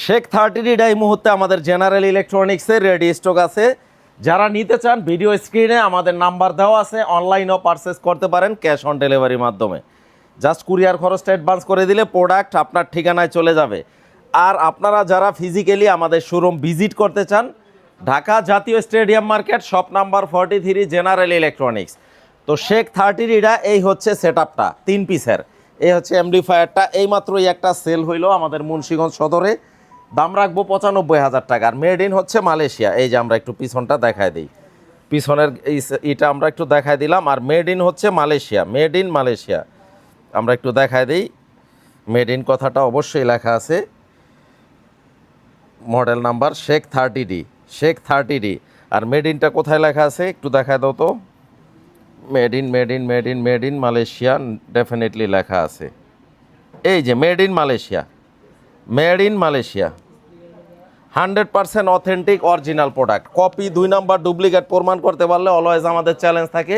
Sheikh 30D এই মুহূর্তে আমাদের জেনারেল ইলেকট্রনিক্সের রেডি স্টক আছে। যারা নিতে চান ভিডিও স্ক্রিনে আমাদের নাম্বার দেওয়া আছে, অনলাইনেও পারচেস করতে পারেন ক্যাশ অন ডেলিভারির মাধ্যমে। জাস্ট কুরিয়ার খরচটা অ্যাডভান্স করে দিলে প্রোডাক্ট আপনার ঠিকানায় চলে যাবে। আর আপনারা যারা ফিজিক্যালি আমাদের শোরুম ভিজিট করতে চান, ঢাকা জাতীয় stadium market, shop number 43, general electronics. তো শেখ 30D এই হচ্ছে সেটআপটা 3 পিসের। এই হচ্ছে এমডিফায়ারটা, এইমাত্রই একটা সেল হইলো আমাদের মুন্সিগঞ্জ সদরে। দাম রাখবো 95,000 টাকার। মেড ইন হচ্ছে মালয়েশিয়া। এই যে আমরা একটু পিছনটা দেখায় দিই, পিছনের এটা আমরা একটু দেখায় দিলাম। আর মেড ইন হচ্ছে মালয়েশিয়া, মেড ইন মালয়েশিয়া আমরা একটু দেখায় দিই। মেড ইন কথাটা অবশ্যই লেখা আছে। Model number Sheikh 30D, Sheikh 30D। Are made ইনটা কোথায় লেখা আছে একটু দেখায় দাও তো। Made in made in made in made in Malaysia definitely লেখা আছে। এই যে made in Malaysia, made in Malaysia, 100% authentic original product. Copy 2 number duplicate প্রমাণ করতে পারলে অলওয়েজ আমাদের চ্যালেঞ্জ থাকে,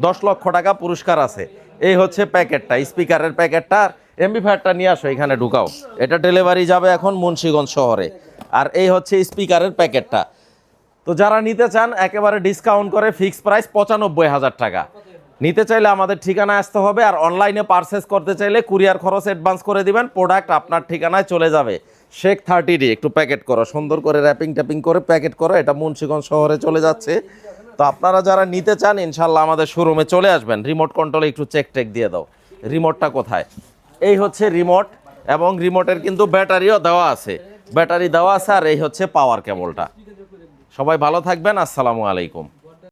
10 লক্ষ টাকা পুরস্কার আছে। এই হচ্ছে প্যাকেটটা, স্পিকারের প্যাকেটটা। এমবিফায়ারটা নিয়ে আসো, এখানে ঢুকাও। এটা ডেলিভারি যাবে এখন মুন্সিগঞ্জ শহরে। আর এই হচ্ছে স্পিকারের প্যাকেটটা। তো যারা নিতে চান একেবারে ডিসকাউন্ট করে ফিক্স প্রাইস 95,000 টাকা। নিতে চাইলে আমাদের ঠিকানায় আসতে হবে। আর অনলাইনে পারচেস করতে চাইলে কুরিয়ার খরচ অ্যাডভান্স করে দিবেন, প্রোডাক্ট আপনার ঠিকানায় চলে যাবে। শেখ 30D একটু প্যাকেট করো, সুন্দর করে র্যাপিং ট্যাপিং করে প্যাকেট করো। এটা মুন্সিগঞ্জ শহরে চলে যাচ্ছে। তো আপনারা যারা নিতে চান ইনশাল্লাহ আমাদের শোরুমে চলে আসবেন। রিমোট কন্ট্রোলে একটু চেক টেক দিয়ে দাও, রিমোটটা কোথায়। এই হচ্ছে রিমোট, এবং রিমোটের কিন্তু ব্যাটারিও দেওয়া আছে, ব্যাটারি দেওয়া আছে। আর এই হচ্ছে পাওয়ার কেবলটা। সবাই ভালো থাকবেন, আসসালামু আলাইকুম।